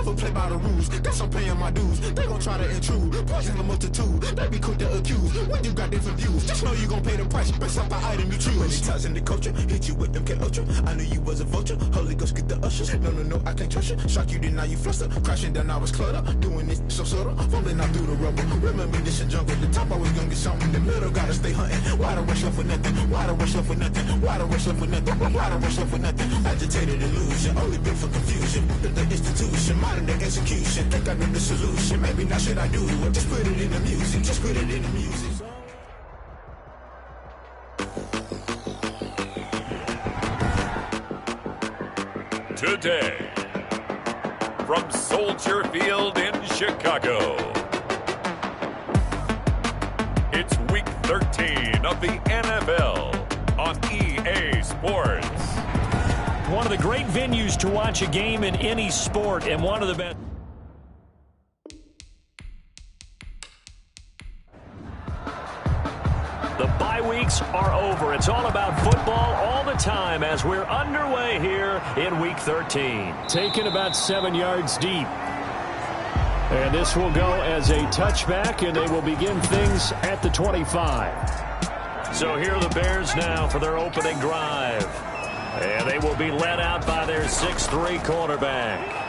never play by the rules. Guess I'm paying my dues. They gon' try to intrude. Poison the multitude. They be quick to accuse. When you got different views, just know you gon' pay the price based off the item you choose. Many times in the culture, hit you with MK Ultra. I knew you was a vulture. Holy Ghost get the ushers. No, I can't trust you. Shock you, then now you fluster. Crashing down, I was clutter. Doing this so subtle. Fumbling out through the rubble. Remember this a jungle. The top always gonna get something. The middle gotta stay hunting. Why the rush left for nothing? Why the rush left for nothing? Why the rush left for nothing? Why the rush left for nothing? Agitated illusion. Only built for confusion. The institution. Modern day execution. Think I know the solution. Maybe now should I do it? Just put it in the music. Just put it in the music. Today, from Soldier Field in Chicago, it's Week 13 of the NFL on EA Sports. One of the great venues to watch a game in any sport, and one of the best. The bye weeks are over. It's all about football all the time as we're underway here in Week 13. Taken about 7 yards deep. And this will go as a touchback, and they will begin things at the 25. So here are the Bears now for their opening drive. And they will be led out by their 6'3" quarterback.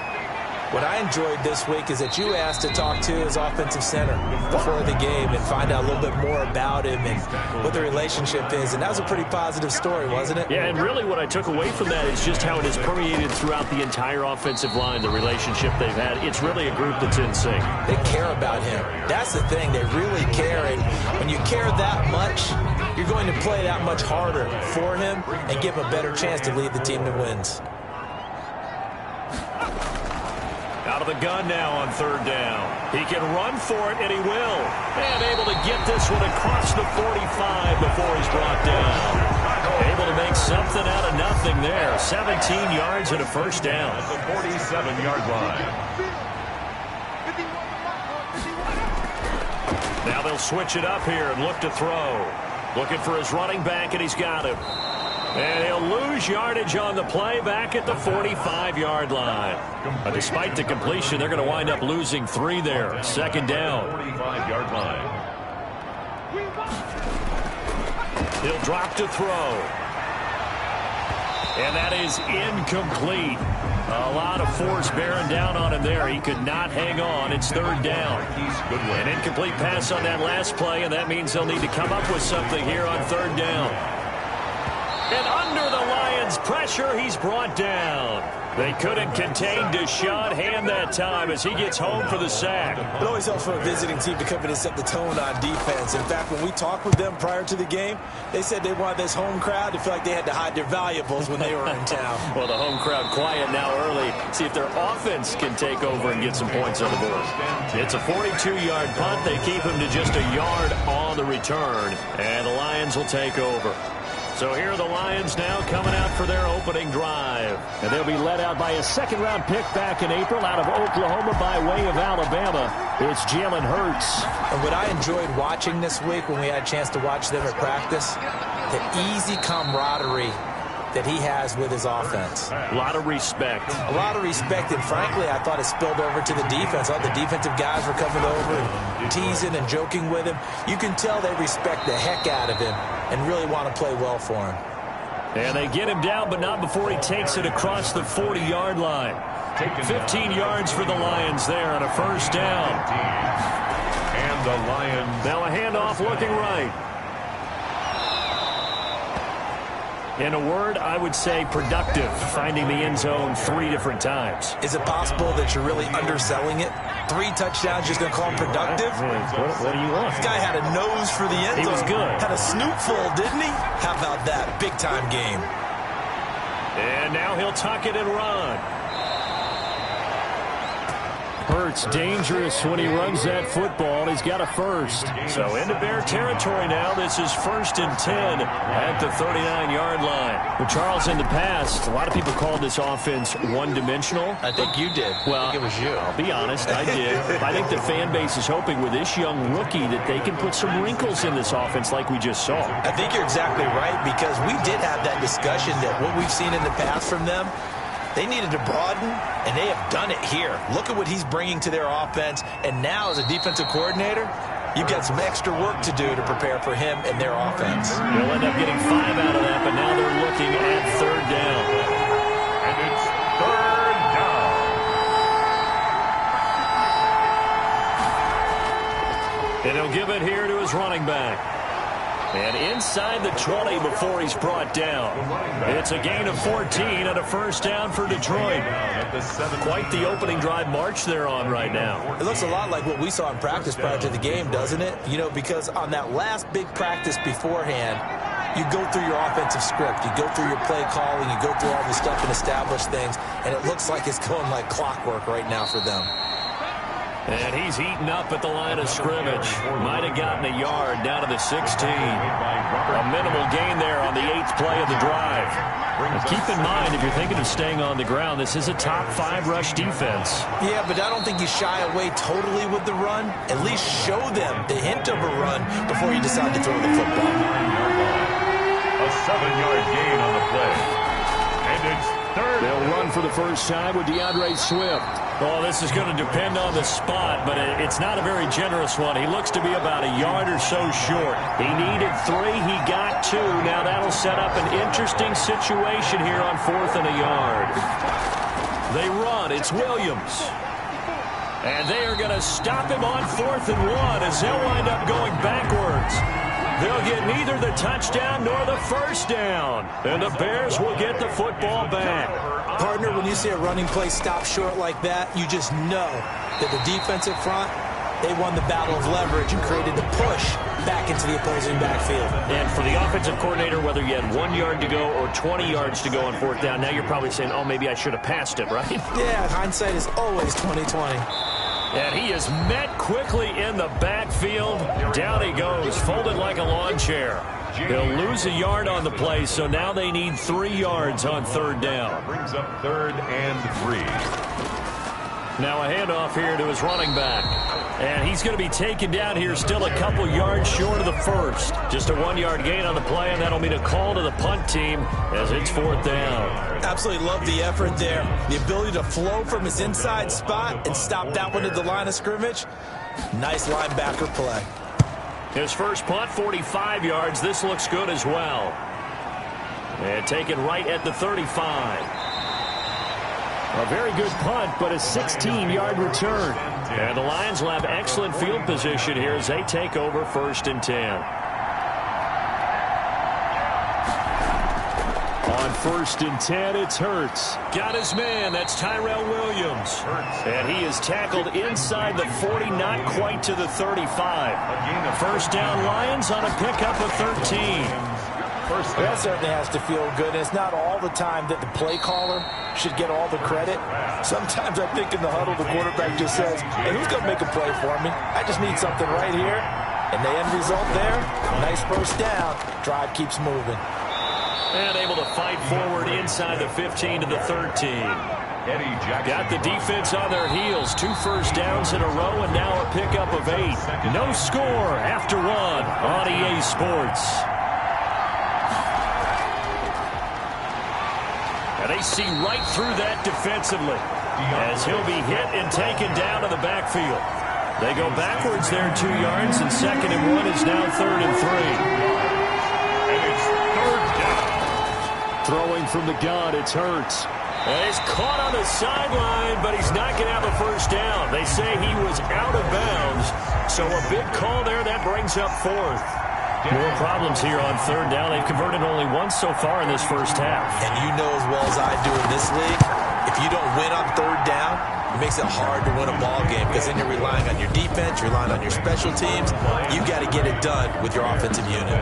What I enjoyed this week is that you asked to talk to his offensive center before the game and find out a little bit more about him and what the relationship is. And that was a pretty positive story, wasn't it? Yeah, and really what I took away from that is just how it has permeated throughout the entire offensive line, the relationship they've had. It's really a group that's in sync. They care about him. That's the thing. They really care. And when you care that much, you're going to play that much harder for him and give him a better chance to lead the team that wins. Out of the gun now on third down. He can run for it, and he will. And able to get this one across the 45 before he's brought down. Able to make something out of nothing there. 17 yards and a first down. At the 47-yard line. Now they'll switch it up here and look to throw. Looking for his running back, and he's got him. And he'll lose yardage on the play back at the 45-yard line. Despite the completion, they're going to wind up losing 3 there. Second down. 45-yard line. He'll drop to throw. And that is incomplete. A lot of force bearing down on him there. He could not hang on. It's third down. An incomplete pass on that last play, and that means they'll need to come up with something here on third down. And under the Lions' pressure, he's brought down. They couldn't contain Deshaun Hand that time as he gets home for the sack. It always helps for a visiting team to come in and set the tone on defense. In fact, when we talked with them prior to the game, they said they wanted this home crowd to feel like they had to hide their valuables when they were in town. Well, the home crowd quiet now early. See if their offense can take over and get some points on the board. It's a 42-yard punt. They keep him to just a yard on the return, and the Lions will take over. So here are the Lions now coming out for their opening drive. And they'll be led out by a second-round pick back in April out of Oklahoma by way of Alabama. It's Jalen Hurts. And what I enjoyed watching this week when we had a chance to watch them at practice, the easy camaraderie that he has with his offense. A lot of respect. A lot of respect, and frankly, I thought it spilled over to the defense. All the defensive guys were coming over and teasing and joking with him. You can tell they respect the heck out of him and really want to play well for him. And they get him down, but not before he takes it across the 40-yard line. 15 yards for the Lions there on a first down. And the Lions. Now a handoff looking right. In a word, I would say productive, finding the end zone 3 different times. Is it possible that you're really underselling it? 3 touchdowns, just going to call him productive? What do you want? This guy had a nose for the end zone. He was good. Had a snootful, didn't he? How about that? Big-time game. And now he'll tuck it and run. Hurts dangerous when he runs that football. He's got a first. So into Bear territory now. This is 1st and 10 at the 39-yard line. Well, Charles, in the past, a lot of people called this offense one-dimensional. I think you did. Well, I think it was you. I'll be honest, I did. I think the fan base is hoping with this young rookie that they can put some wrinkles in this offense like we just saw. I think you're exactly right, because we did have that discussion that what we've seen in the past from them, They needed to broaden, and they have done it here. Look at what he's bringing to their offense. And now, as a defensive coordinator, you've got some extra work to do to prepare for him and their offense. They'll end up getting 5 out of that, but now they're looking at 3rd down. And it's 3rd down. And he'll give it here to his running back. And inside the 20 before he's brought down. It's a gain of 14 and a 1st down for Detroit. Quite the opening drive march they're on right now. It looks a lot like what we saw in practice prior to the game, doesn't it? You know, because on that last big practice beforehand, you go through your offensive script. You go through your play calling. You go through all the stuff and establish things. And it looks like it's going like clockwork right now for them. And he's eaten up at the line of scrimmage. Might have gotten a yard down to the 16. A minimal gain there on the 8th play of the drive. And keep in mind, if you're thinking of staying on the ground, this is a top 5 rush defense. Yeah, but I don't think you shy away totally with the run. At least show them the hint of a run before you decide to throw the football. A 7-yard gain on the play. And it's 3rd. They'll run for the first time with DeAndre Swift. Oh, this is going to depend on the spot, but it's not a very generous one. He looks to be about a yard or so short. He needed 3. He got 2. Now that'll set up an interesting situation here on 4th and a yard. They run. It's Williams. And they are going to stop him on 4th and 1 as they'll wind up going backwards. They'll get neither the touchdown nor the 1st down. And the Bears will get the football back. Partner, when you see a running play stop short like that, you just know that the defensive front, they won the battle of leverage and created the push back into the opposing backfield. And for the offensive coordinator, whether you had 1 yard to go or 20 yards to go on 4th down, now you're probably saying, oh, maybe I should have passed it, right? Yeah, hindsight is always 20/20. And he is met quickly in the backfield. Down he goes, folded like a lawn chair. He'll lose a yard on the play, so now they need 3 yards on 3rd down. Brings up 3rd and 3. Now a handoff here to his running back. And he's going to be taken down here still a couple yards short of the 1st. Just a 1-yard gain on the play, and that'll mean a call to the punt team as it's 4th down. Absolutely love the effort there. The ability to flow from his inside spot and stop that one at the line of scrimmage. Nice linebacker play. His first punt, 45 yards. This looks good as well. And taken right at the 35. A very good punt, but a 16-yard return. And the Lions will have excellent field position here as they take over 1st and 10. On 1st and 10, it's Hurts. Got his man. That's Tyrell Williams. And he is tackled inside the 40, not quite to the 35. 1st down Lions on a pickup of 13. That certainly has to feel good. And it's not all the time that the play caller should get all the credit. Sometimes I think in the huddle, the quarterback just says, hey, who's going to make a play for me? I just need something right here. And the end result there, nice 1st down. Drive keeps moving. And able to fight forward inside the 15 to the 13. Got the defense on their heels. 2 first downs in a row and now a pickup of 8. No score after 1 on EA Sports. And they see right through that defensively as he'll be hit and taken down to the backfield. They go backwards there 2 yards, and 2nd and 1 is now 3rd and 3. And it's 3rd down. Throwing from the gun, it's Hurts. And he's caught on the sideline, but he's not going to have a 1st down. They say he was out of bounds, so a big call there. That brings up 4th. More problems here on 3rd down. They've converted only once so far in this 1st half. And you know as well as I do in this league, if you don't win on 3rd down, it makes it hard to win a ball game because then you're relying on your defense, you're relying on your special teams. You've got to get it done with your offensive unit.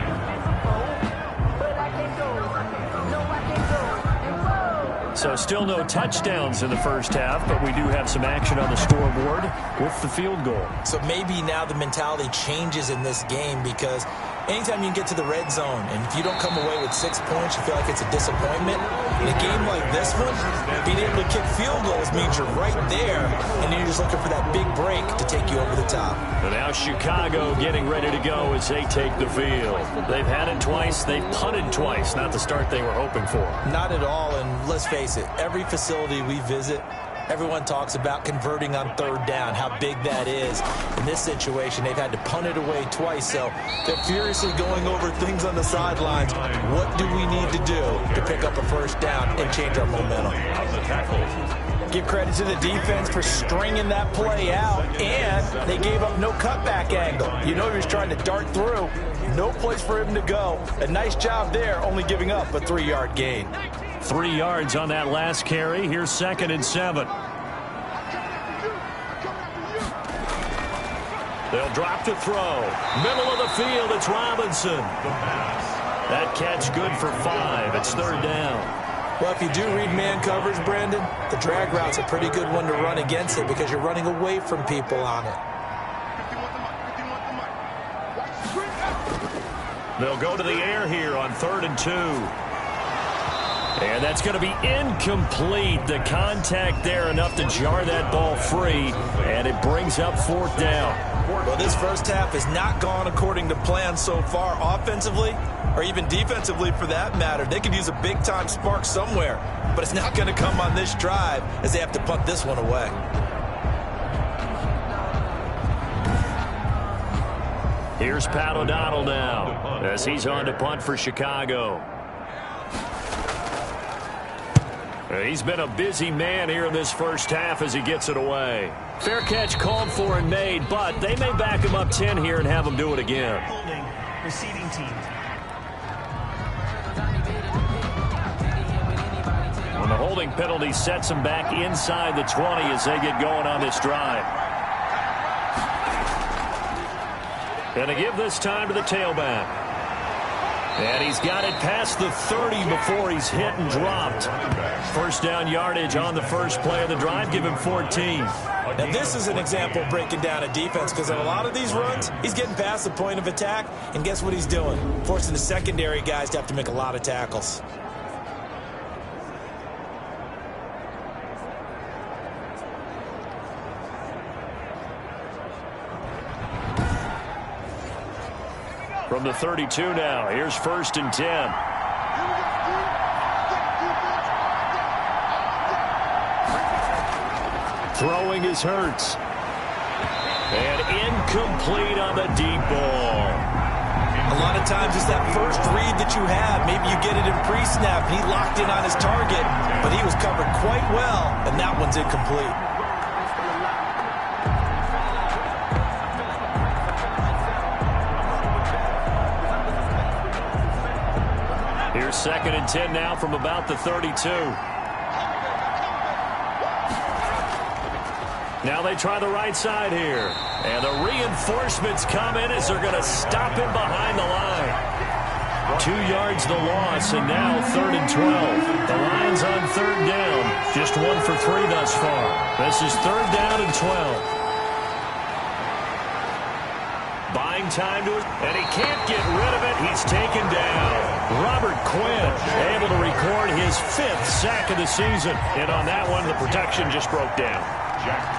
So still no touchdowns in the 1st half, but we do have some action on the scoreboard with the field goal. So maybe now the mentality changes in this game because Anytime you can get to the red zone, and if you don't come away with 6 points, you feel like it's a disappointment. In a game like this one, being able to kick field goals means you're right there, and you're just looking for that big break to take you over the top. And now Chicago getting ready to go as they take the field. They've had it twice. They've punted twice. Not the start they were hoping for. Not at all, and let's face it, every facility we visit, everyone talks about converting on third down, how big that is. In this situation, they've had to punt it away twice, so they're furiously going over things on the sidelines. What do we need to do to pick up a first down and change our momentum? Give credit to the defense for stringing that play out, and they gave up no cutback angle. You know he was trying to dart through. No place for him to go. A nice job there, only giving up a 3-yard gain. 3 yards on that last carry. Here's 2nd and 7. They'll drop to throw. Middle of the field, it's Robinson. That catch good for 5. It's 3rd down. Well, if you do read man coverage, Brandon, the drag route's a pretty good one to run against it because you're running away from people on it. They'll go to the air here on 3rd and 2. And that's going to be incomplete. The contact there enough to jar that ball free, and it brings up 4th down. Well, this first half has not gone according to plan so far offensively, or even defensively for that matter. They could use a big-time spark somewhere, but it's not going to come on this drive as they have to punt this one away. Here's Pat O'Donnell now as he's on to punt for Chicago. He's been a busy man here in this first half as he gets it away. Fair catch called for and made, but they may back him up 10 here and have him do it again. Holding, receiving team. When the holding penalty sets him back inside the 20 as they get going on this drive. And to give this time to the tailback. And he's got it past the 30 before he's hit and dropped. First down yardage on the first play of the drive. Give him 14. Now, this is an example of breaking down a defense because in a lot of these runs, he's getting past the point of attack, and guess what he's doing? Forcing the secondary guys to have to make a lot of tackles. From the 32 now, here's 1st and 10. Throwing is Hurts. And incomplete on the deep ball. A lot of times it's that first read that you have. Maybe you get it in pre-snap. He locked in on his target, but he was covered quite well, and that one's incomplete. Here's 2nd and 10 now from about the 32. Now they try the right side here. And the reinforcements come in as they're going to stop him behind the line. 2 yards the loss, and now 3rd and 12. The Lions on 3rd down. Just 1 for 3 thus far. This is 3rd down and 12. Buying time to it, and he can't get rid of it. He's taken down. Robert Quinn able to record his 5th sack of the season. And on that one, the protection just broke down.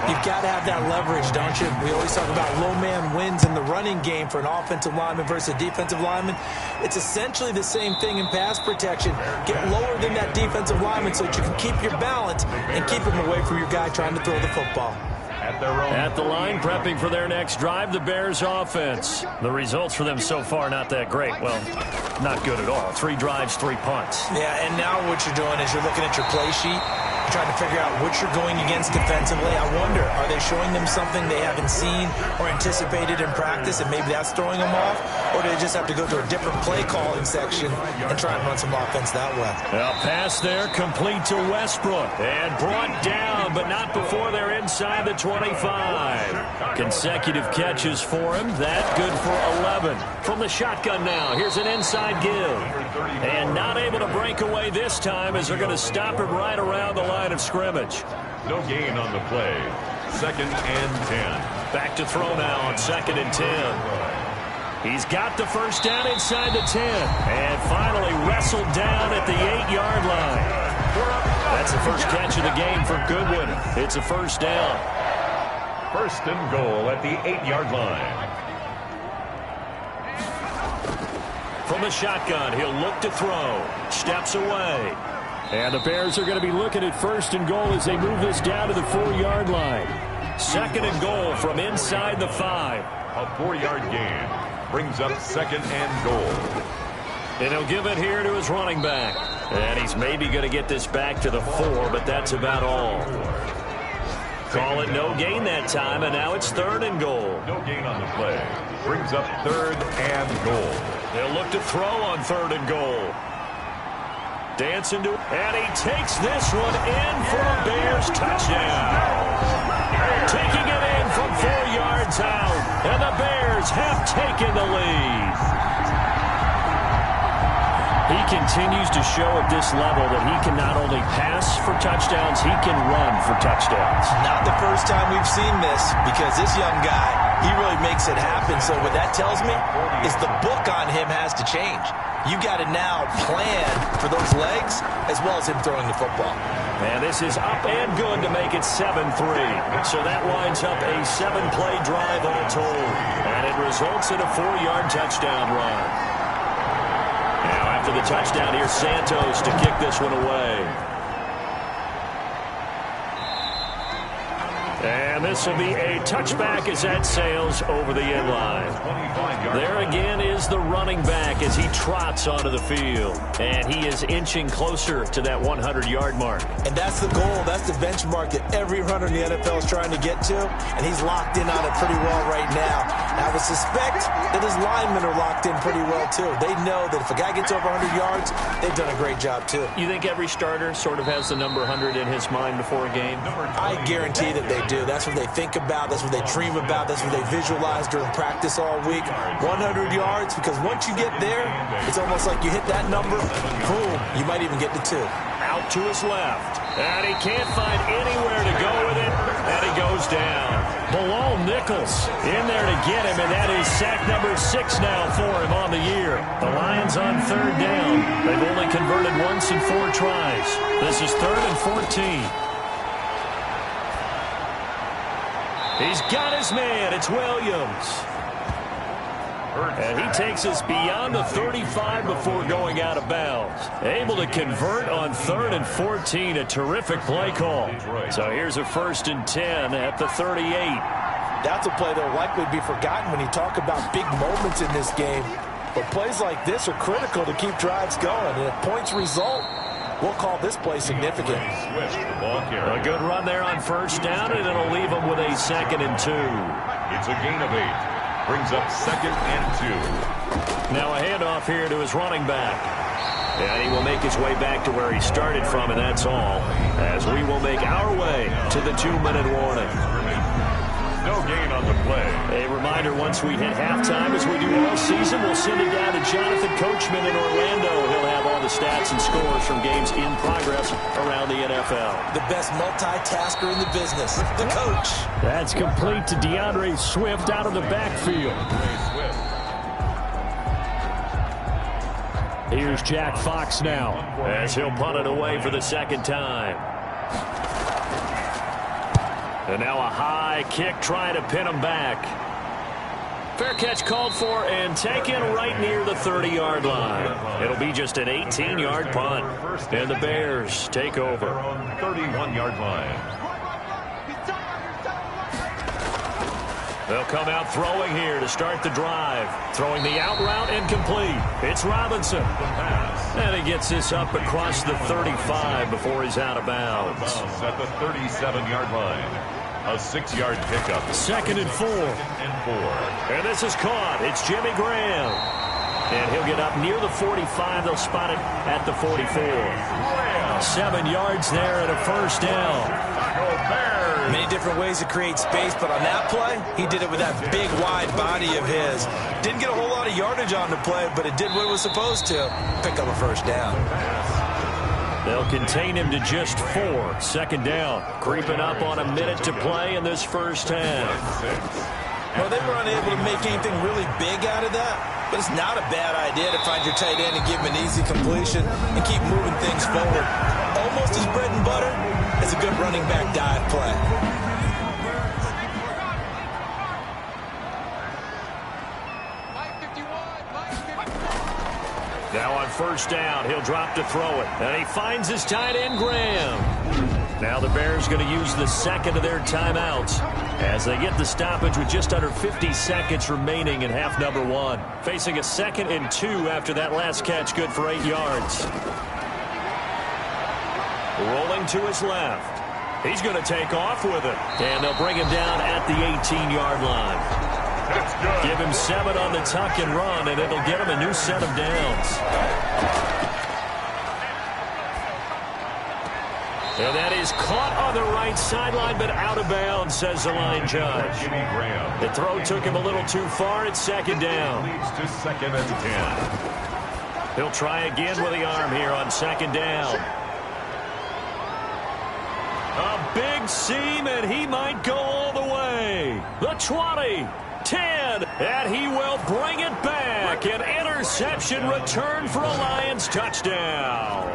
You've got to have that leverage, don't you? We always talk about low man wins in the running game for an offensive lineman versus a defensive lineman. It's essentially the same thing in pass protection. Get lower than that defensive lineman so that you can keep your balance and keep him away from your guy trying to throw the football. At the line, prepping for their next drive, the Bears offense. The results for them so far, not that great. Well, not good at all. 3 drives, 3 punts. Yeah, and now what you're doing is you're looking at your play sheet. You're trying to figure out what you're going against defensively. I wonder, are they showing them something they haven't seen or anticipated in practice, and maybe that's throwing them off? Or do they just have to go to a different play calling section and try and run some offense that way? A pass there, complete to Westbrook. And brought down, but not before they're inside the 25. Consecutive catches for him. That good for 11. From the shotgun now, here's an inside give. And not able to break away this time as they're going to stop him right around the line of scrimmage. No gain on the play. 2nd and 10. Back to throw now on 2nd and 10. He's got the first down inside the 10. And finally wrestled down at the 8-yard line. That's the first catch of the game for Goodwin. It's a first down. First and goal at the 8-yard line. From the shotgun, he'll look to throw. Steps away. And the Bears are going to be looking at first and goal as they move this down to the 4-yard line. Second and goal from inside the 5. A 4-yard gain brings up second and goal. And he'll give it here to his running back. And he's maybe going to get this back to the 4, but that's about all. Call it no gain that time, and now it's third and goal. No gain on the play. Brings up third and goal. They'll look to throw on third and goal. Dancing to, and he takes this one in for a Bears touchdown. Taking it in from 4 yards out, and the Bears have taken the lead. He continues to show at this level that he can not only pass for touchdowns, he can run for touchdowns. Not the first time we've seen this, because this young guy, he really makes it happen. So what that tells me is the book on him has to change. You got to now plan for those legs as well as him throwing the football. And this is up and good to make it 7-3. So that winds up a 7-play drive all told. And it results in a 4-yard touchdown run. Now after the touchdown, here's Santos to kick this one away. And this will be a touchback as that sails over the end line. There again is the running back as he trots onto the field. And he is inching closer to that 100-yard mark. And that's the goal. That's the benchmark that every runner in the NFL is trying to get to. And he's locked in on it pretty well right now. I would suspect that his linemen are locked in pretty well, too. They know that if a guy gets over 100 yards, they've done a great job, too. You think every starter sort of has the number 100 in his mind before a game? I guarantee that they do. That's what they think about. That's what they dream about. That's what they visualize during practice all week. 100 yards, because once you get there, it's almost like you hit that number, boom, you might even get to 2. Out to his left. And he can't find anywhere to go with it. And he goes down. Bilal Nichols in there to get him, and that is sack number 6 now for him on the year. The Lions on third down. They've only converted once in 4 tries. This is 3rd and 14. He's got his man. It's Williams. And he takes us beyond the 35 before going out of bounds. Able to convert on 3rd and 14. A terrific play call. So here's a 1st and 10 at the 38. That's a play that will likely be forgotten when you talk about big moments in this game. But plays like this are critical to keep drives going. And if points result, we'll call this play significant. A good run there on 1st down, and it'll leave them with a 2nd and 2. It's a gain of 8. Brings up 2nd and 2. Now a handoff here to his running back. And he will make his way back to where he started from, and that's all. As we will make our way to the 2-minute warning. No gain on the play. A reminder, once we hit halftime, as we do all season, we'll send it down to Jonathan Coachman in Orlando. He'll have all the stats and scores from games in progress around the NFL. The best multitasker in the business, the coach. That's complete to DeAndre Swift out of the backfield. Here's Jack Fox now, as he'll punt it away for the 2nd time. And now a high kick trying to pin him back. Fair catch called for and taken right near the 30-yard line. It'll be just an 18-yard punt. And the Bears take over. 31-yard line. They'll come out throwing here to start the drive. Throwing the out route incomplete. It's Robinson. And he gets this up across the 35 before he's out of bounds. At the 37-yard line. A 6-yard pickup. 2nd and 4. And this is caught. It's Jimmy Graham. And he'll get up near the 45. They'll spot it at the 44. 7 yards there and a 1st down. Many different ways to create space, but on that play, he did it with that big, wide body of his. Didn't get a whole lot of yardage on the play, but it did what it was supposed to. Pick up a 1st down. They'll contain him to just 4. 2nd down. Creeping up on a minute to play in this first half. Well, they were unable to make anything really big out of that, but it's not a bad idea to find your tight end and give him an easy completion and keep moving things forward. Almost as bread and butter as a good running back dive play. Now on first down, he'll drop to throw it. And he finds his tight end, Graham. Now the Bears going to use the second of their timeouts as they get the stoppage with just under 50 seconds remaining in half number 1. Facing a 2nd and 2 after that last catch, good for 8 yards. Rolling to his left. He's going to take off with it. And they'll bring him down at the 18-yard line. Give him 7 on the tuck and run, and it'll get him a new set of downs. And that is caught on the right sideline, but out of bounds, says the line judge. The throw took him a little too far. It's 2nd down. Leads to 2nd and 10. He'll try again with the arm here on 2nd down. A big seam, and he might go all the way. The 20. 10, and he will bring it back. An interception return for a Lions touchdown.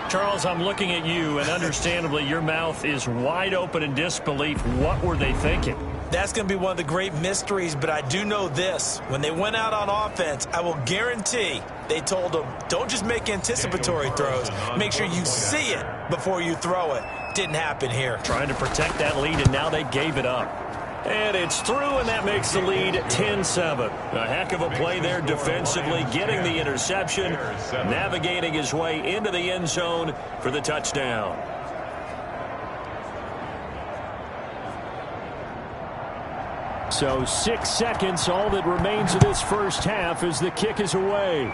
Charles, I'm looking at you, and understandably, your mouth is wide open in disbelief. What were they thinking? That's going to be one of the great mysteries, but I do know this. When they went out on offense, I will guarantee they told them, don't just make anticipatory throws. Make sure you see it before you throw it. Didn't happen here. Trying to protect that lead, and now they gave it up. And it's through, and that makes the lead 10-7. A heck of a play there defensively, getting the interception, navigating his way into the end zone for the touchdown. So 6 seconds, all that remains of this first half as the kick is away.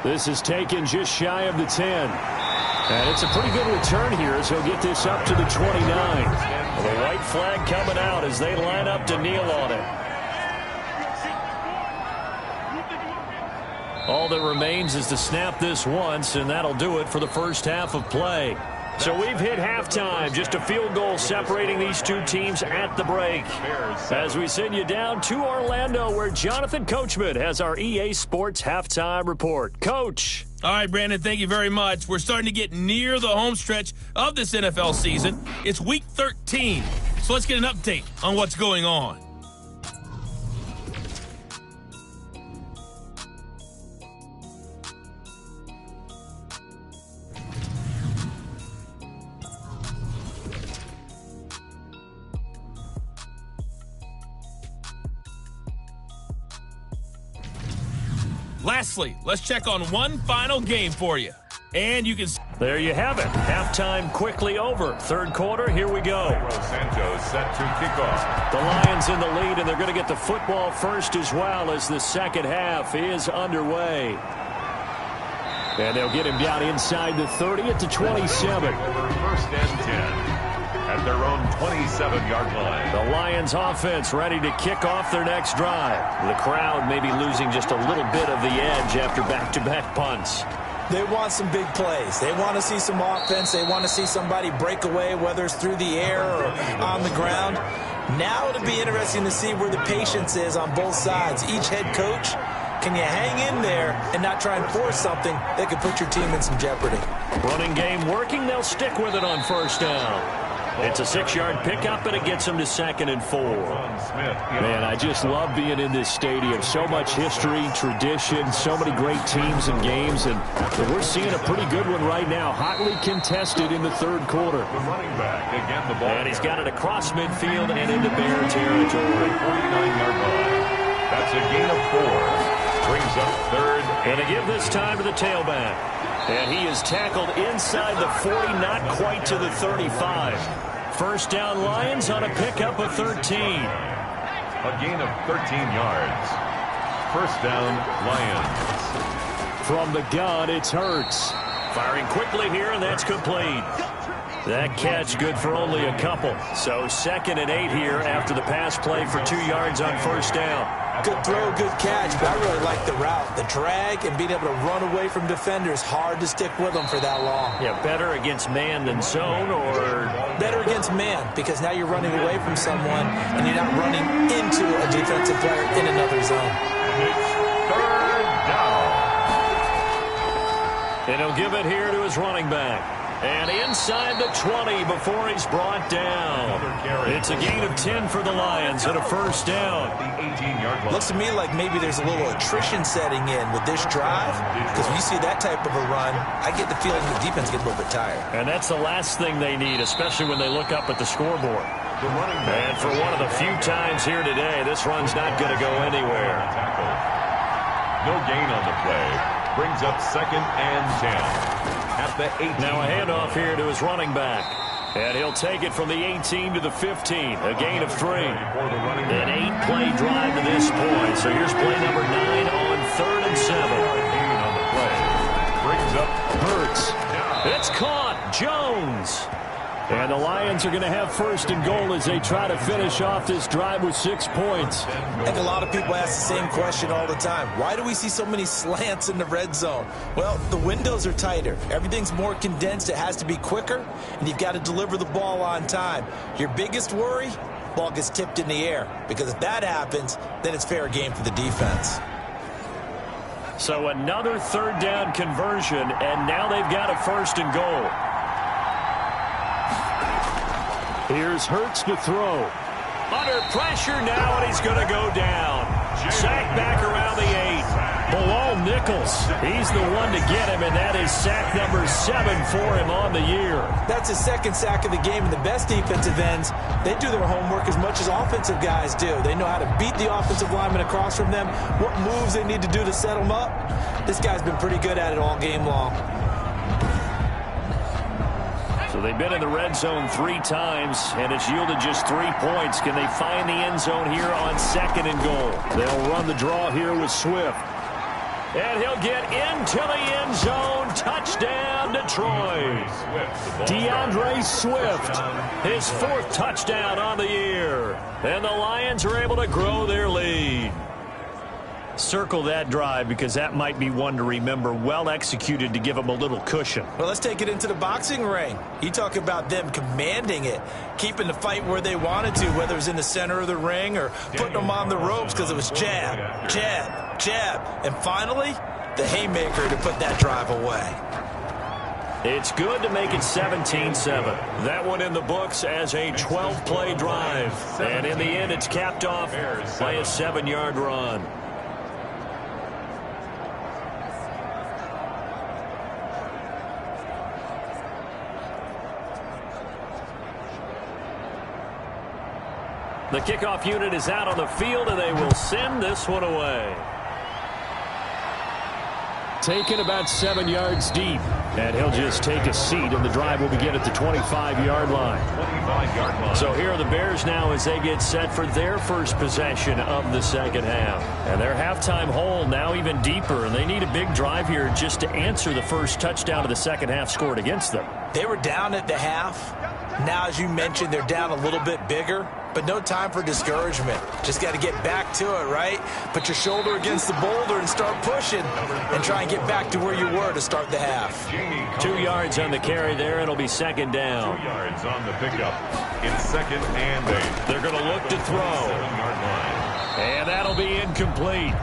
This is taken just shy of the 10. And it's a pretty good return here as he'll get this up to the 29. The white flag coming out as they line up to kneel on it. All that remains is to snap this once, and that'll do it for the first half of play. So we've hit halftime, just a field goal separating these two teams at the break. As we send you down to Orlando, where Jonathan Coachman has our EA Sports Halftime Report. Coach. All right, Brandon, thank you very much. We're starting to get near the home stretch of this NFL season. It's Week 13, so let's get an update on what's going on. Lastly, let's check on one final game for you. And you can... There you have it. Halftime quickly over. Third quarter, here we go. Santos set to kick off. The Lions in the lead, and they're going to get the football first as well as the second half is underway. And they'll get him down inside the 30 at the 27. First and 10. At their own 27-yard line. The Lions offense ready to kick off their next drive. The crowd may be losing just a little bit of the edge after back-to-back punts. They want some big plays. They want to see some offense. They want to see somebody break away, whether it's through the air or on the ground. Now it'll be interesting to see where the patience is on both sides. Each head coach, can you hang in there and not try and force something that could put your team in some jeopardy? Running game working. They'll stick with it on first down. It's a 6-yard pickup, and it gets them to 2nd and 4. Man, I just love being in this stadium. So much history, tradition, so many great teams and games, and we're seeing a pretty good one right now. Hotly contested in the third quarter. The running back, again the ball. And he's got it across midfield and into Bear territory. 49-yard line. That's a gain of 4. Brings up third. And they give this time to the tailback. And he is tackled inside the 40, not quite to the 35. First down Lions on a pickup of 13. A gain of 13 yards. First down Lions. From the gun, it's Hurts. Firing quickly here, and that's complete. That catch good for only a couple. So 2nd and 8 here after the pass play for 2 yards on first down. Good throw, good catch, but I really like the route. The drag and being able to run away from defenders, hard to stick with them for that long. Yeah, better against man than zone, or? Better against man, because now you're running away from someone and you're not running into a defensive player in another zone. It's 3rd down. And he'll give it here to his running back. And inside the 20 before he's brought down. It's a gain of 10 for the Lions and a first down. Looks to me like maybe there's a little attrition setting in with this drive, because when you see that type of a run, I get the feeling the defense gets a little bit tired. And that's the last thing they need, especially when they look up at the scoreboard. And for one of the few times here today, this run's not going to go anywhere. No gain on the play. Brings up 2nd and 10. At the 18. Now a handoff here to his running back. And he'll take it from the 18 to the 15. A gain of 3. An 8-play drive to this point. So here's play number 9 on 3rd and 7. Gain on the play. Brings up Hurts. It's caught. Jones. And the Lions are going to have 1st and goal as they try to finish off this drive with 6 points. I think a lot of people ask the same question all the time. Why do we see so many slants in the red zone? Well, the windows are tighter. Everything's more condensed. It has to be quicker, and you've got to deliver the ball on time. Your biggest worry, ball gets tipped in the air, because if that happens, then it's fair game for the defense. So another 3rd down conversion, and now they've got a 1st and goal. Here's Hurts to throw. Under pressure now, and he's going to go down. Sack back around the 8. Bilal Nichols, he's the one to get him, and that is sack number 7 for him on the year. That's his 2nd sack of the game, and the best defensive ends, they do their homework as much as offensive guys do. They know how to beat the offensive lineman across from them, what moves they need to do to set them up. This guy's been pretty good at it all game long. So they've been in the red zone 3 times, and it's yielded just 3 points. Can they find the end zone here on 2nd and goal? They'll run the draw here with Swift. And he'll get into the end zone. Touchdown, Detroit. DeAndre Swift, his 4th touchdown on the year. And the Lions are able to grow their lead. Circle that drive, because that might be one to remember. Well executed to give them a little cushion. Well, let's take it into the boxing ring. You talk about them commanding it, keeping the fight where they wanted to, whether it was in the center of the ring or putting them on the ropes, because it was jab, jab, jab. And finally, the haymaker to put that drive away. It's good to make it 17-7. That one in the books as a 12-play drive. And in the end, it's capped off by a 7-yard run. The kickoff unit is out on the field, and they will send this one away. Taken about 7 yards deep, and he'll just take a seat, and the drive will begin at the 25-yard line. 25-yard line. So here are the Bears now as they get set for their first possession of the 2nd half. And their halftime hole now even deeper, and they need a big drive here just to answer the first touchdown of the 2nd half scored against them. They were down at the half. Now, as you mentioned, they're down a little bit bigger, but no time for discouragement. Just got to get back to it, right? Put your shoulder against the boulder and start pushing and try and get back to where you were to start the half. 2 yards on the carry there. It'll be 2nd down. 2 yards on the pickup. It's 2nd and 8. They're going to look to throw. 7-yard line. And that'll be incomplete.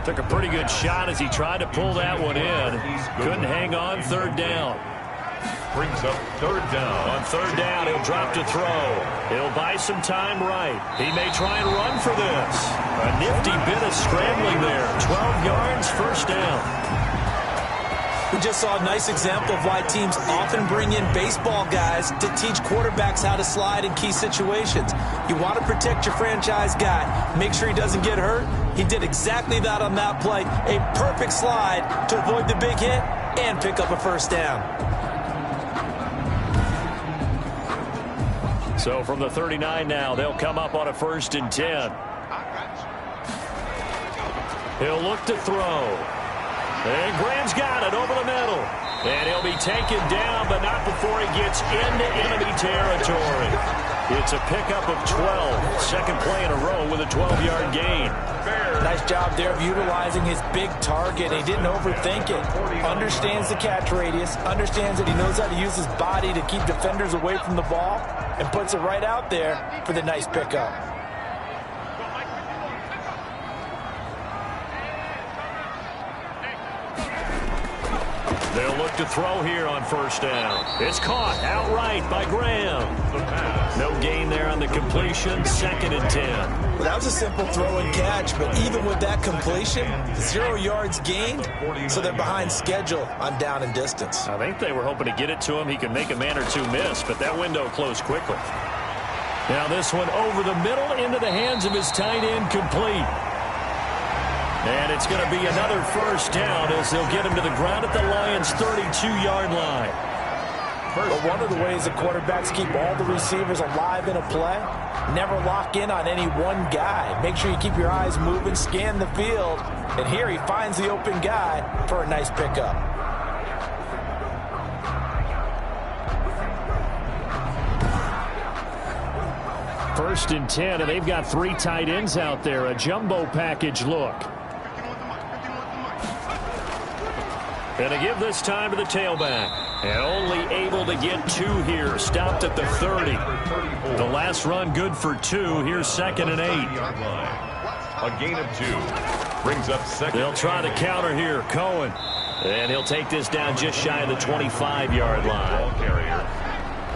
Took a pretty good shot as he tried to pull that one in. Couldn't hang on 3rd down. Brings up 3rd down. On 3rd down, he'll drop to throw. He'll buy some time right. He may try and run for this. A nifty bit of scrambling there. 12 yards, 1st down. We just saw a nice example of why teams often bring in baseball guys to teach quarterbacks how to slide in key situations. You want to protect your franchise guy. Make sure he doesn't get hurt. He did exactly that on that play. A perfect slide to avoid the big hit and pick up a 1st down. So from the 39 now, they'll come up on a 1st and 10. He'll look to throw. And Graham's got it over the middle. And he'll be taken down, but not before he gets into enemy territory. It's a pickup of 12. Second play in a row with a 12-yard gain. Nice job there of utilizing his big target. He didn't overthink it. Understands the catch radius. Understands that he knows how to use his body to keep defenders away from the ball. And puts it right out there for the nice pickup. They'll look to throw here on first down. It's caught outright by Graham. No gain there on the completion. 2nd and 10. Well, that was a simple throw and catch, but even with that completion, 0 yards gained, so they're behind schedule on down and distance. I think they were hoping to get it to him. He could make a man or two miss, but that window closed quickly. Now this one over the middle into the hands of his tight end, complete. And it's going to be another first down as they'll get him to the ground at the Lions' 32-yard line. But one of the ways the quarterbacks keep all the receivers alive in a play, never lock in on any one guy. Make sure you keep your eyes moving, scan the field, and here he finds the open guy for a nice pickup. First and 10, and they've got 3 tight ends out there. A jumbo package look. And to give this time to the tailback. And only able to get 2 here. Stopped at the 30. The last run good for 2. Here's 2nd and 8. A gain of 2. Brings up second. They'll try to counter here. Cohen. And he'll take this down just shy of the 25-yard line. Ball carrier.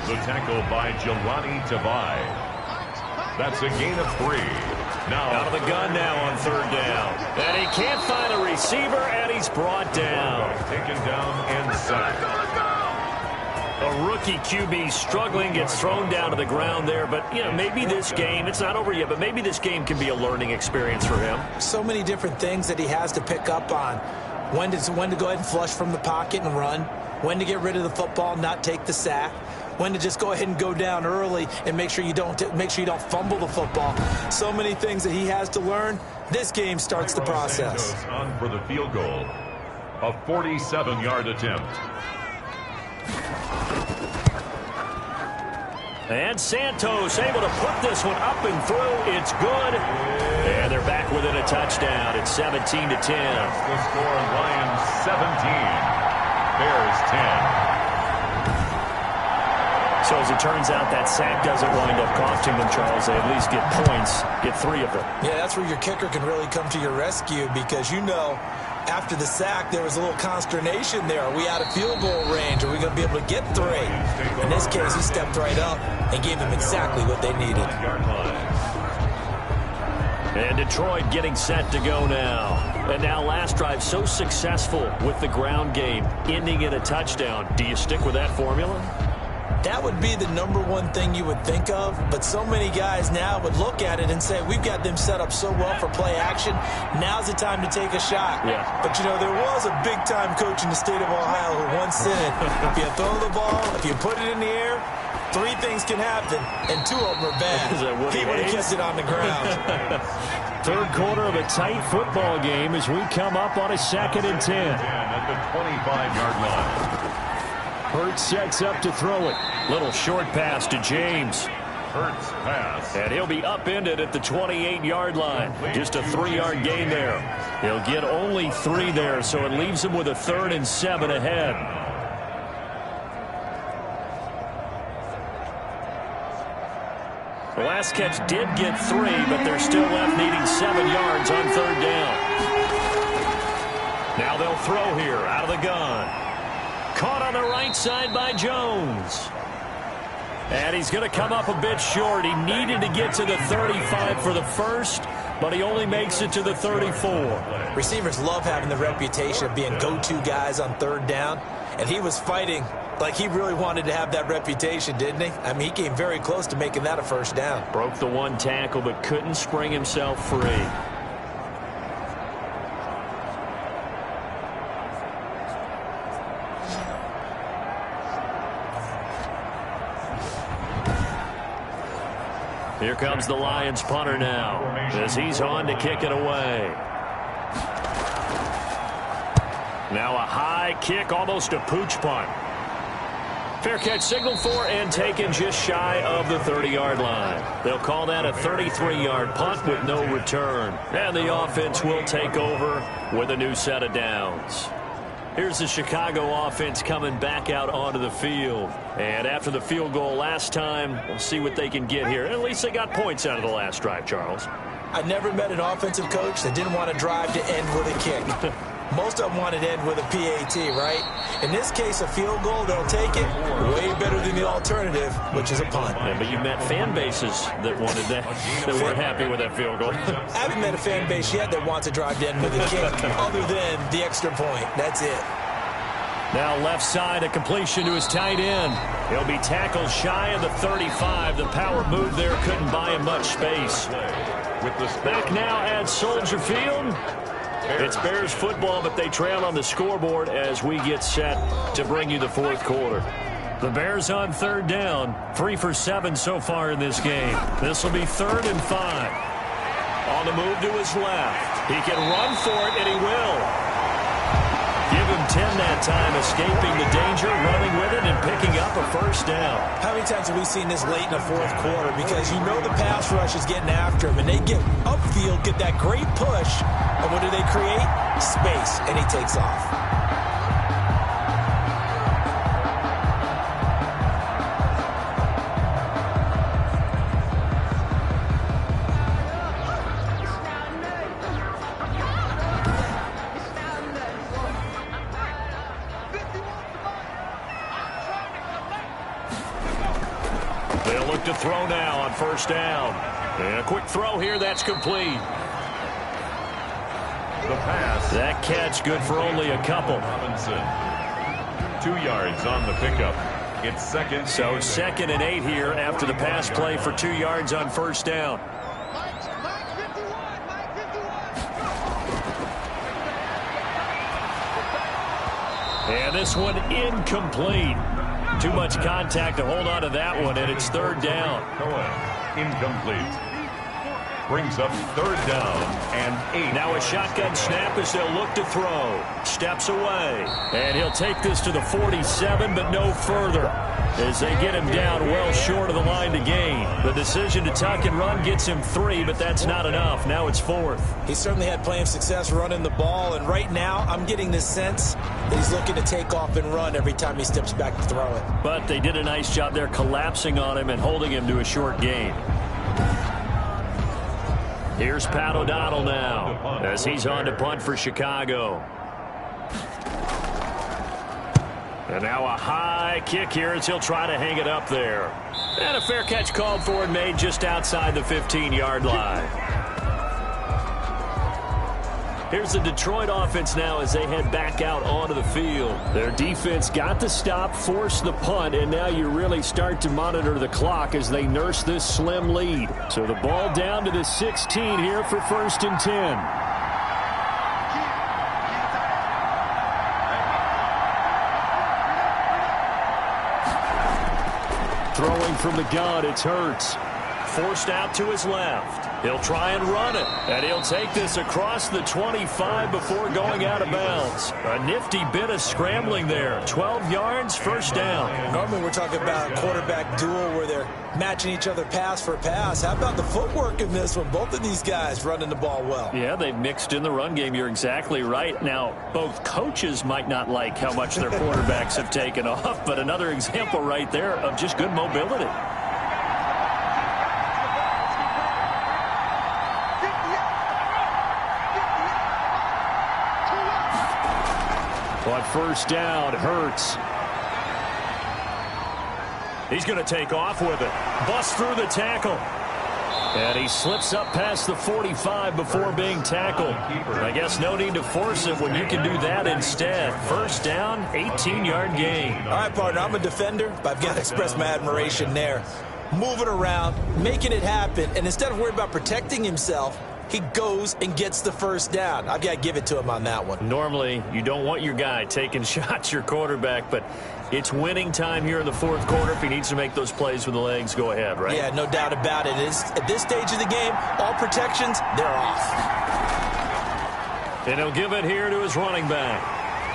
The tackle by Jelani Tavai. That's a gain of 3. Now out of the gun now on 3rd down. And he can't find a receiver, and he's brought down. Taken down and sacked. A rookie QB struggling, gets thrown down to the ground there. But, you know, maybe this game, it's not over yet, but maybe this game can be a learning experience for him. So many different things that he has to pick up on. When to go ahead and flush from the pocket and run. When to get rid of the football, not take the sack. When to just go ahead and go down early and make sure you don't fumble the football. So many things that he has to learn. This game starts the process. On for the field goal. A 47-yard attempt. And Santos able to put this one up and through. It's good. And they're back within a touchdown. It's 17-10. The score, Lions 17. Bears 10. So as it turns out, that sack doesn't wind up costing them, Charles. They at least get points, get 3 of them. Yeah, that's where your kicker can really come to your rescue because, you know, after the sack, there was a little consternation there. Are we out of field goal range? Are we going to be able to get 3? In this case, he stepped right up and gave them exactly what they needed. And Detroit getting set to go now. And now last drive so successful with the ground game, ending in a touchdown. Do you stick with that formula? That would be the #1 thing you would think of, but so many guys now would look at it and say, we've got them set up so well for play action, now's the time to take a shot. Yeah. But, you know, there was a big-time coach in the state of Ohio who once said, if you throw the ball, if you put it in the air, 3 things can happen, and 2 of them are bad. He would have kept it on the ground. 3rd quarter of a tight football game as we come up on a 2nd and 10. At the 25-yard line. Hurts sets up to throw it. Little short pass to James. Hurts pass. And he'll be upended at the 28-yard line. Just a 3-yard gain there. He'll get only 3 there, so it leaves him with a 3rd and 7 ahead. The last catch did get 3, but they're still left needing 7 yards on 3rd down. Now they'll throw here out of the gun. Caught on the right side by Jones. And he's going to come up a bit short. He needed to get to the 35 for the first, but he only makes it to the 34. Receivers love having the reputation of being go-to guys on 3rd down, and he was fighting like he really wanted to have that reputation, didn't he? I mean, he came very close to making that a first down. Broke the 1 tackle, but couldn't spring himself free. Here comes the Lions punter now as he's on to kick it away. Now a high kick, almost a pooch punt. Fair catch signaled for and taken just shy of the 30-yard line. They'll call that a 33-yard punt with no return. And the offense will take over with a new set of downs. Here's the Chicago offense coming back out onto the field. And after the field goal last time, we'll see what they can get here. At least they got points out of the last drive, Charles. I never met an offensive coach that didn't want to drive to end with a kick. Most of them wanted to end with a PAT, right? In this case, a field goal, they'll take it. Way better than the alternative, which is a punt. Yeah, but you met fan bases that wanted that, that weren't happy with that field goal. I haven't met a fan base yet that wants to drive to end with a kick, other than the extra point. That's it. Now left side, a completion to his tight end. He'll be tackled shy of the 35. The power move there couldn't buy him much space. Back now at Soldier Field. It's Bears football, but they trail on the scoreboard as we get set to bring you the fourth quarter. The Bears on third down, 3 for 7 so far in this game. This will be 3rd and 5. On the move to his left. He can run for it, and he will. Give him 10 that time, escaping the danger, running with it, and picking up a first down. How many times have we seen this late in the fourth quarter? Because you know the pass rush is getting after him, and they get upfield, get that great push, and what do they create? Space, and he takes off. They'll look to throw now on first down. And a quick throw here, that's complete. The pass. That catch good for only a couple. Robinson. 2 yards on the pickup. It's second. So 2nd and 8 here after the pass play for 2 yards on first down. And this one incomplete. Too much contact to hold on to that one, and it's 3rd down. Cohen, incomplete. Brings up 3rd down and 8. Now a shotgun snap as they'll look to throw. Steps away. And he'll take this to the 47, but no further, as they get him down well short of the line to gain. The decision to tuck and run gets him 3, but that's not enough. Now it's 4th. He certainly had plenty of success running the ball, and right now I'm getting this sense that he's looking to take off and run every time he steps back to throw it. But they did a nice job there collapsing on him and holding him to a short gain. Here's Pat O'Donnell now as he's on to punt for Chicago. And now a high kick here as he'll try to hang it up there. And a fair catch called for and made just outside the 15-yard line. Here's the Detroit offense now as they head back out onto the field. Their defense got the stop, forced the punt, and now you really start to monitor the clock as they nurse this slim lead. So the ball down to the 16 here for 1st and 10. Throwing from the gun, it's Hurts. Forced out to his left. He'll try and run it, and he'll take this across the 25 before going out of bounds. A nifty bit of scrambling there. 12 yards, first down. Normally we're talking about a quarterback duel where they're matching each other pass for pass. How about the footwork in this one? Both of these guys running the ball well. Yeah, they've mixed in the run game. You're exactly right. Now, both coaches might not like how much their quarterbacks have taken off, but another example right there of just good mobility. On first down, Hurts. He's going to take off with it. Busts through the tackle. And he slips up past the 45 before being tackled. I guess no need to force it when you can do that instead. First down, 18-yard gain. All right, partner, I'm a defender, but I've got to express my admiration there. Moving around, making it happen, and instead of worrying about protecting himself, he goes and gets the first down. I've got to give it to him on that one. Normally, you don't want your guy taking shots, your quarterback, but it's winning time here in the fourth quarter. If he needs to make those plays with the legs, go ahead, right? Yeah, no doubt about it. At this stage of the game, all protections, they're off. And he'll give it here to his running back.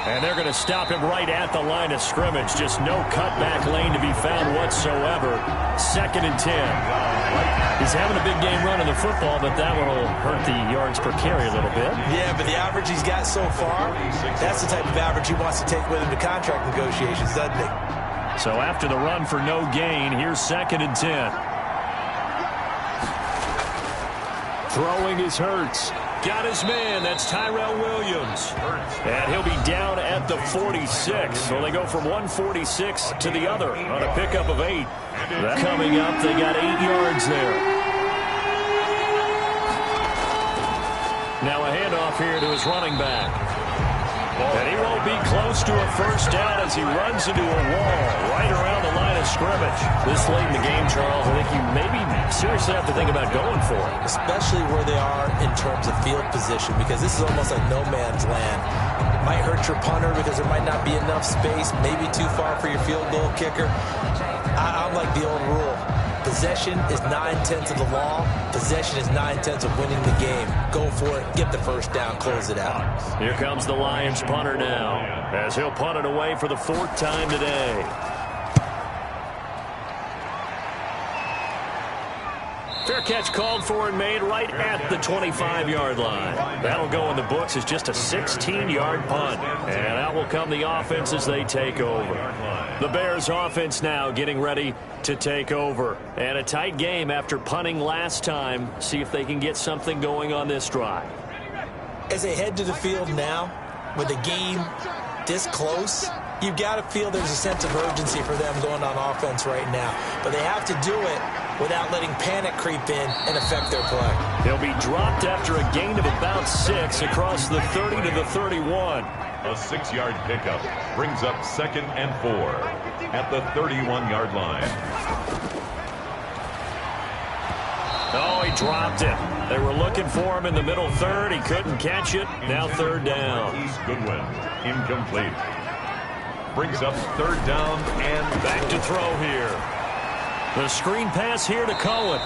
And they're going to stop him right at the line of scrimmage. Just no cutback lane to be found whatsoever. 2nd and 10. He's having a big game running the football, but that one will hurt the yards per carry a little bit. Yeah, but the average he's got so far, that's the type of average he wants to take with him to contract negotiations, doesn't he? So after the run for no gain, here's 2nd and 10. Throwing is Hurts. Got his man. That's Tyrell Williams. And he'll be down at the 46. So they go from 146 to the other on a pickup of 8. Coming up, they got 8 yards there. Now a handoff here to his running back. And he won't be close to a first down as he runs into a wall right around the line of scrimmage. This late in the game, Charles, I think you maybe seriously have to think about going for it. Especially where they are in terms of field position, because this is almost like no man's land. It might hurt your punter because there might not be enough space, maybe too far for your field goal kicker. I like the old rule. Possession is 9/10 of the law. Possession is 9/10 of winning the game. Go for it. Get the first down. Close it out. Here comes the Lions punter now, as he'll punt it away for the 4th time today. Fair catch called for and made right at the 25-yard line. That'll go in the books as just a 16-yard punt. And out will come the offense as they take over. The Bears offense now getting ready to take over. And a tight game after punting last time. See if they can get something going on this drive. As they head to the field now, with the game this close, you've got to feel there's a sense of urgency for them going on offense right now. But they have to do it without letting panic creep in and affect their play. He'll be dropped after a gain of about 6 across the 30 to the 31. A 6-yard pickup brings up 2nd and 4 at the 31-yard line. Oh, he dropped it. They were looking for him in the middle third. He couldn't catch it. Now 3rd down. Goodwin, incomplete. Brings up 3rd down and back to throw here. The screen pass here to Cohen.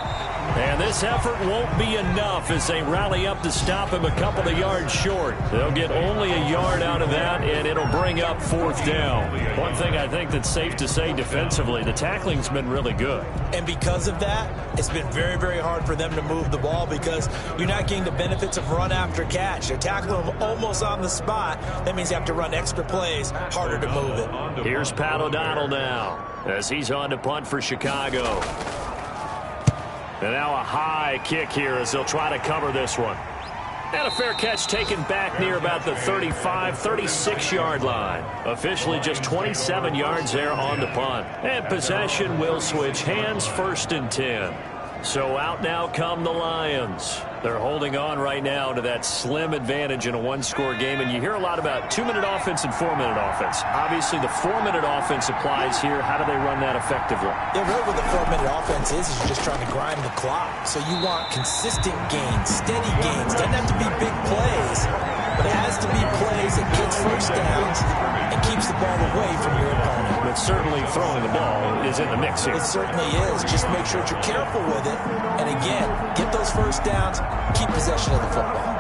And this effort won't be enough as they rally up to stop him a couple of yards short. They'll get only a yard out of that, and it'll bring up 4th down. One thing I think that's safe to say defensively, the tackling's been really good. And because of that, it's been very, very hard for them to move the ball because you're not getting the benefits of run after catch. They're tackling them almost on the spot. That means you have to run extra plays, harder to move it. Here's Pat O'Donnell now as he's on to punt for Chicago. And now a high kick here as they'll try to cover this one. And a fair catch taken back near about the 35, 36-yard line. Officially just 27 yards there on the punt. And possession will switch hands, 1st and 10. So out now come the Lions. They're holding on right now to that slim advantage in a one-score game. And you hear a lot about 2-minute offense and 4-minute offense. Obviously, the 4-minute offense applies here. How do they run that effectively? Yeah, really what the 4-minute offense is you're just trying to grind the clock. So you want consistent gains, steady gains. Doesn't have to be big plays, but it has to be plays that gets first downs and keeps the ball away from your opponent. But certainly throwing the ball is in the mix here. It certainly is. Just make sure that you're careful with it. And again, get those first downs, keep possession of the football.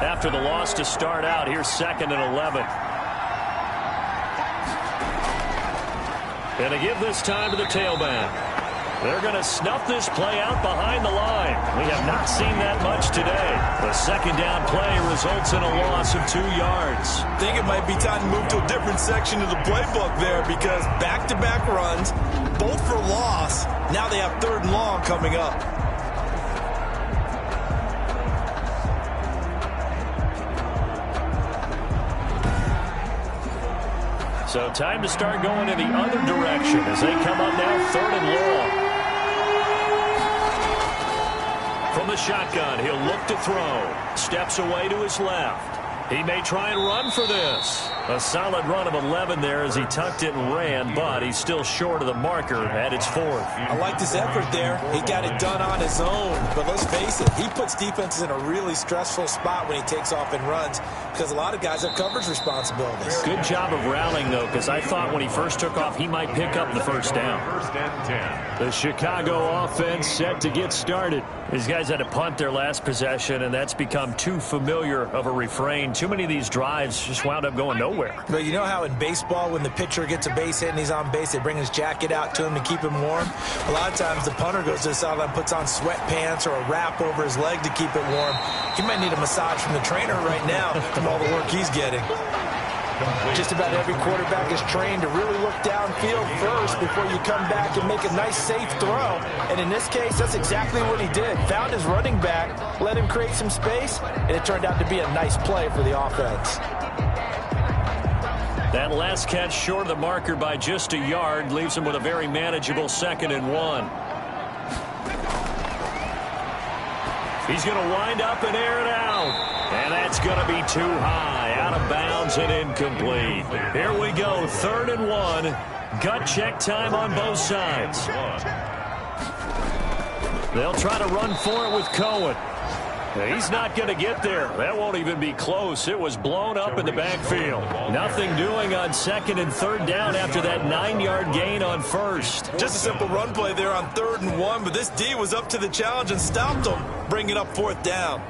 After the loss to start out, here's 2nd and 11. And to give this time to the tailback. They're going to snuff this play out behind the line. We have not seen that much today. The 2nd down play results in a loss of 2 yards. I think it might be time to move to a different section of the playbook there because back-to-back runs, both for loss. Now they have 3rd and long coming up. So time to start going in the other direction as they come up now 3rd and long. From the shotgun, he'll look to throw. Steps away to his left. He may try and run for this. A solid run of 11 there as he tucked it and ran, but he's still short of the marker at its 4th. I liked his effort there. He got it done on his own. But let's face it, he puts defenses in a really stressful spot when he takes off and runs because a lot of guys have coverage responsibilities. Good job of rallying, though, because I thought when he first took off, he might pick up the first down. First and 10. The Chicago offense set to get started. These guys had to punt their last possession, and that's become too familiar of a refrain. Too many of these drives just wound up going nowhere. But you know how in baseball, when the pitcher gets a base hit and he's on base, they bring his jacket out to him to keep him warm? A lot of times the punter goes to the sideline, puts on sweatpants or a wrap over his leg to keep it warm. He might need a massage from the trainer right now from all the work he's getting. Just about every quarterback is trained to really look downfield first before you come back and make a nice, safe throw. And in this case, that's exactly what he did. Found his running back, let him create some space, and it turned out to be a nice play for the offense. That last catch short of the marker by just a yard leaves him with a very manageable 2nd and 1. He's going to wind up and air it out. And that's going to be too high, out of bounds and incomplete. Here we go, 3rd and 1. Gut check time on both sides. They'll try to run for it with Cohen. He's not going to get there. That won't even be close. It was blown up in the backfield. Nothing doing on 2nd and 3rd down after that 9-yard gain on 1st. Just a simple run play there on 3rd and 1, but this D was up to the challenge and stopped him, bringing up 4th down.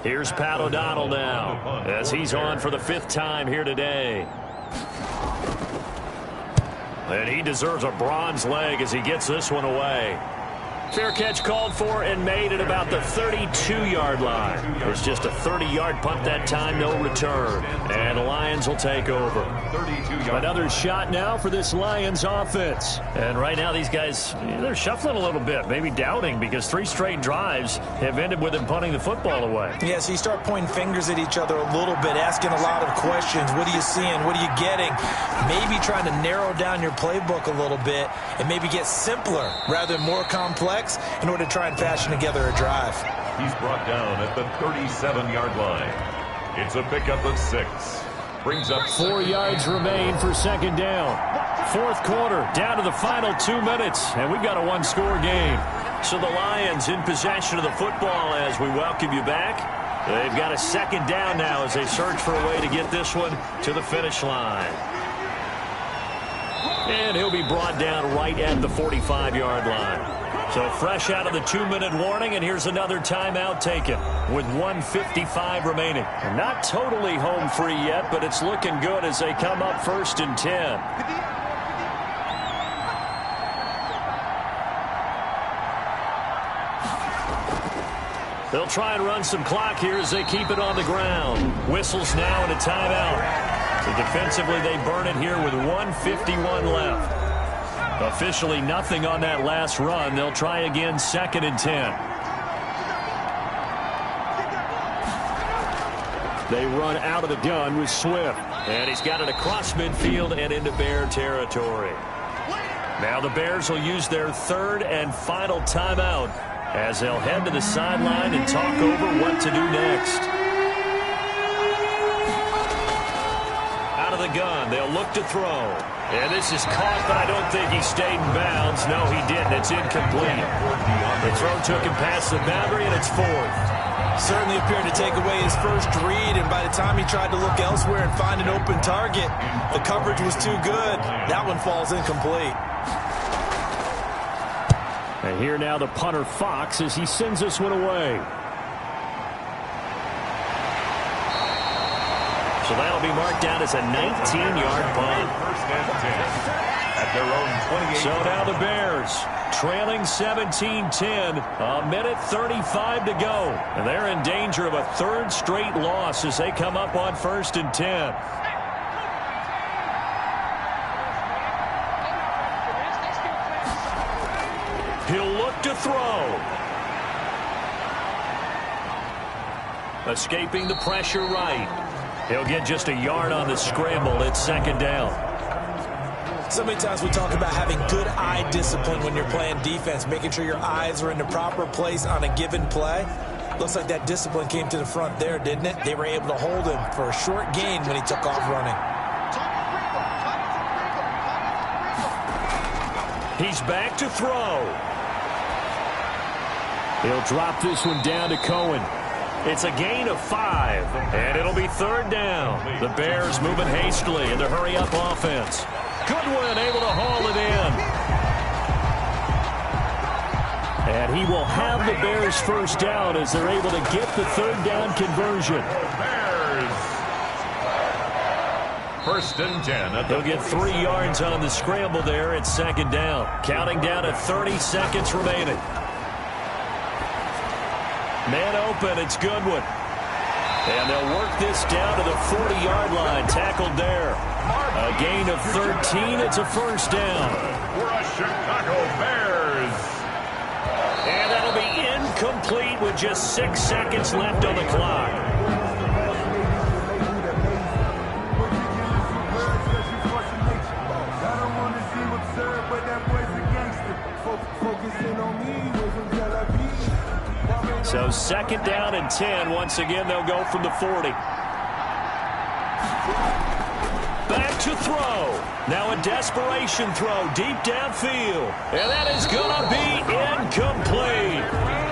Here's Pat O'Donnell now as he's on for the 5th time here today. And he deserves a bronze leg as he gets this one away. Fair catch called for and made at about the 32-yard line. It's just a 30-yard punt that time, no return. And the Lions will take over. Another shot now for this Lions offense. And right now these guys, they're shuffling a little bit, maybe doubting, because 3 straight drives have ended with them punting the football away. Yeah, so you start pointing fingers at each other a little bit, asking a lot of questions. What are you seeing? What are you getting? Maybe trying to narrow down your playbook a little bit and maybe get simpler rather than more complex in order to try and fashion together a drive. He's brought down at the 37-yard line. It's a pickup of 6. Brings up 4 yards remain for 2nd down. 4th quarter, down to the final 2 minutes, and we've got a 1-score game. So the Lions in possession of the football as we welcome you back. They've got a 2nd down now as they search for a way to get this one to the finish line. And he'll be brought down right at the 45-yard line. So fresh out of the 2-minute warning, and here's another timeout taken with 1:55 remaining. Not totally home free yet, but it's looking good as they come up 1st and 10. They'll try and run some clock here as they keep it on the ground. Whistles now and a timeout. So defensively, they burn it here with 1:51 left. Officially nothing on that last run. They'll try again 2nd and 10. They run out of the gun with Swift. And he's got it across midfield and into Bear territory. Now the Bears will use their 3rd and final timeout as they'll head to the sideline and talk over what to do next. Out of the gun, they'll look to throw. And this is caught, but I don't think he stayed in bounds. No, he didn't. It's incomplete. The throw took him past the boundary, and it's 4th. Certainly appeared to take away his first read, and by the time he tried to look elsewhere and find an open target, the coverage was too good. That one falls incomplete. And here now the punter Fox as he sends this one away. So that'll be marked down as a 19-yard punt. First and 10 at their own 28. So now the Bears trailing 17-10, a minute 35 to go. And they're in danger of a 3rd straight loss as they come up on 1st and 10. He'll look to throw. Escaping the pressure right. He'll get just a yard on the scramble. It's 2nd down. So many times we talk about having good eye discipline when you're playing defense, making sure your eyes are in the proper place on a given play. Looks like that discipline came to the front there, didn't it? They were able to hold him for a short gain when he took off running. He's back to throw. He'll drop this one down to Cohen. It's a gain of 5, and it'll be 3rd down. The Bears moving hastily in the hurry-up offense. Goodwin able to haul it in. And he will have the Bears first down as they're able to get the 3rd down conversion. Bears. 1st and 10. He'll get 3 yards on the scramble there at 2nd down. Counting down to 30 seconds remaining. Man open, it's Goodwin. And they'll work this down to the 40-yard line. Tackled there. A gain of 13. It's a 1st down. For a Chicago Bears. And that'll be incomplete with just 6 seconds left on the clock. So 2nd down and 10. Once again, they'll go from the 40. Back to throw. Now a desperation throw deep downfield. And that is going to be incomplete.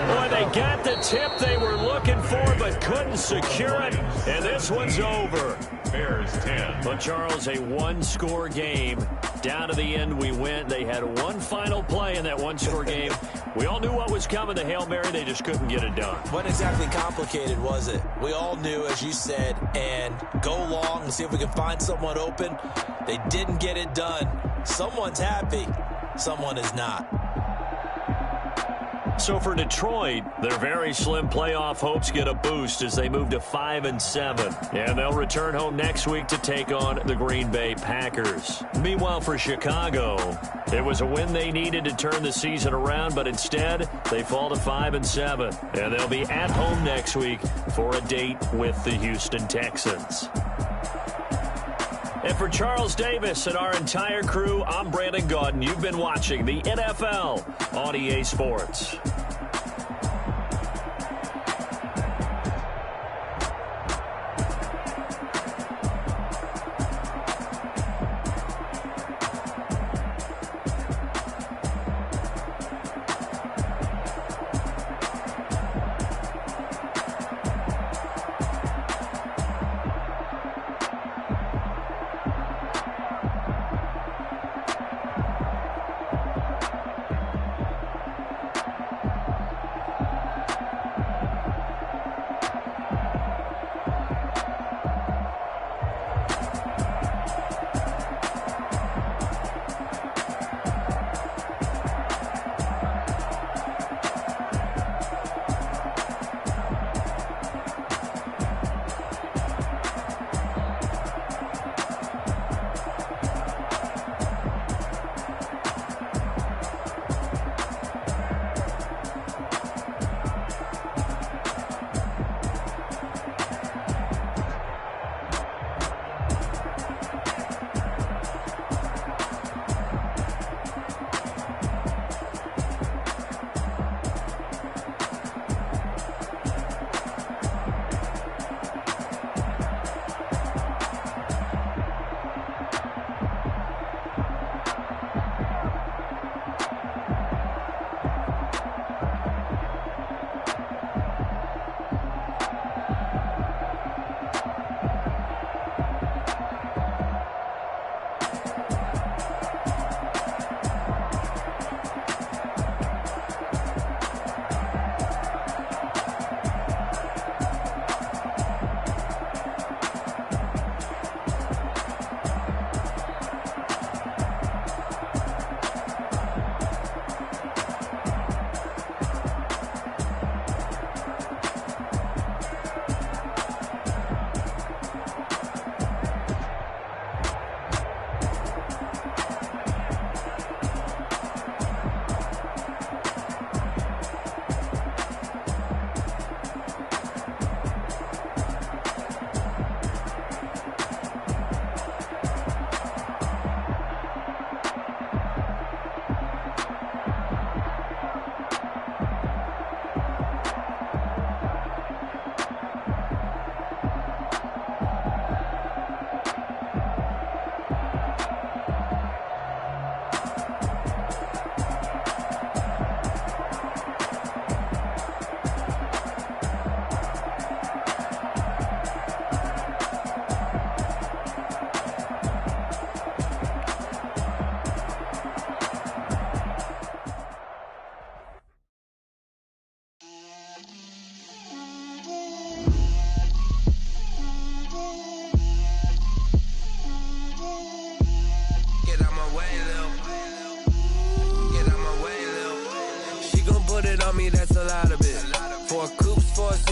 Boy, they got the tip they were looking for but couldn't secure it. And this one's over. Bears 10. But, Charles, a one-score game. Down to the end we went. They had one final play in that one-score game. We all knew what was coming, the Hail Mary. They just couldn't get it done. Wasn't exactly complicated, was it? We all knew, as you said, and go long and see if we can find someone open. They didn't get it done. Someone's happy. Someone is not. So for Detroit, their very slim playoff hopes get a boost as they move to 5-7. And they'll return home next week to take on the Green Bay Packers. Meanwhile, for Chicago, it was a win they needed to turn the season around, but instead they fall to 5-7. And they'll be at home next week for a date with the Houston Texans. And for Charles Davis and our entire crew, I'm Brandon Gaudin. You've been watching the NFL on EA Sports.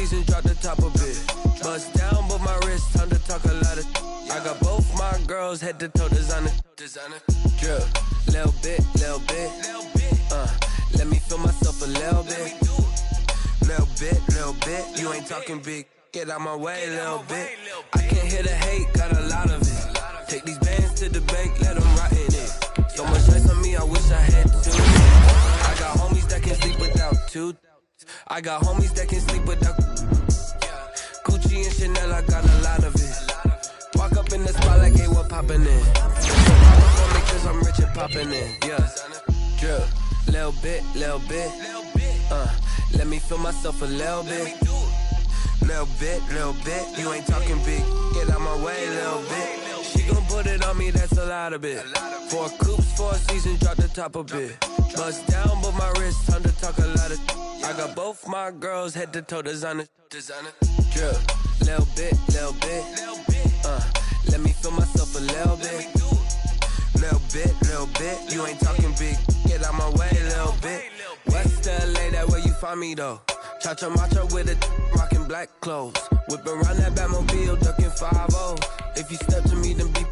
seasons, drop the top a bit. Bust down, but my wrist, time to talk a lot of. I got both my girls, head to toe designer. Drip, little bit. Let me feel myself a little bit. Little bit. You ain't talking big. Get out my way, little bit. I can't hear the hate, got a lot of it. Take these bands to the bank, let them rot in it. So much ice on me, I wish I had two. I got homies that can sleep without two. I got homies that can sleep without. Gucci and Chanel, I got a lot of it. Walk up in the spot like, hey, what poppin' in? Pop up on me cause I'm rich and poppin' in, yeah. Drip, little bit. Let me feel myself a little bit. Little bit. You ain't talking big. Get out my way, little bit. She gon' put it on me, that's a lot of it. 4 coops, 4 seasons, drop the top a bit. Bust down, but my wrist, time to talk a lot of. I got both my girls, head to toe designer. Drip, little bit. Let me feel myself a little bit. Little bit. You ain't talking big. Get out my way, little bit. West LA, that where you find me though. Cha-cha matcha with a rockin' black clothes. Whippin' around that Batmobile, duckin' 5-0. If you step to me, then be.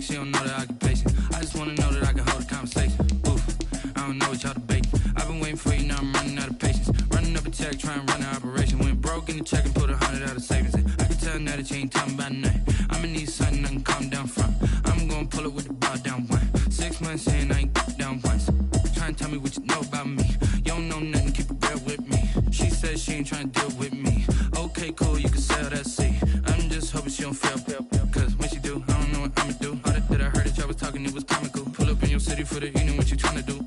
She don't know the occupation. I just wanna know that I can hold a conversation. Oof, I don't know what y'all debating. I've been waiting for you, now I'm running out of patience. Running up a check, trying to run an operation. Went broke in the check and put 100 out of savings in. I can tell now that you ain't talking about nothing. I'ma need something I can calm down from. I'm gonna pull it with the ball down one. 6 months in, I ain't down once. Trying to tell me what you know about me. You don't know nothing, keep it real with me. She said she ain't trying to deal with me. Okay, cool, you can sell that seat. I'm just hoping she don't fail. Cause when she do, I don't know what I'ma do. All that I heard that y'all was talking, it was comical. Pull up in your city for the evening, what you tryna do?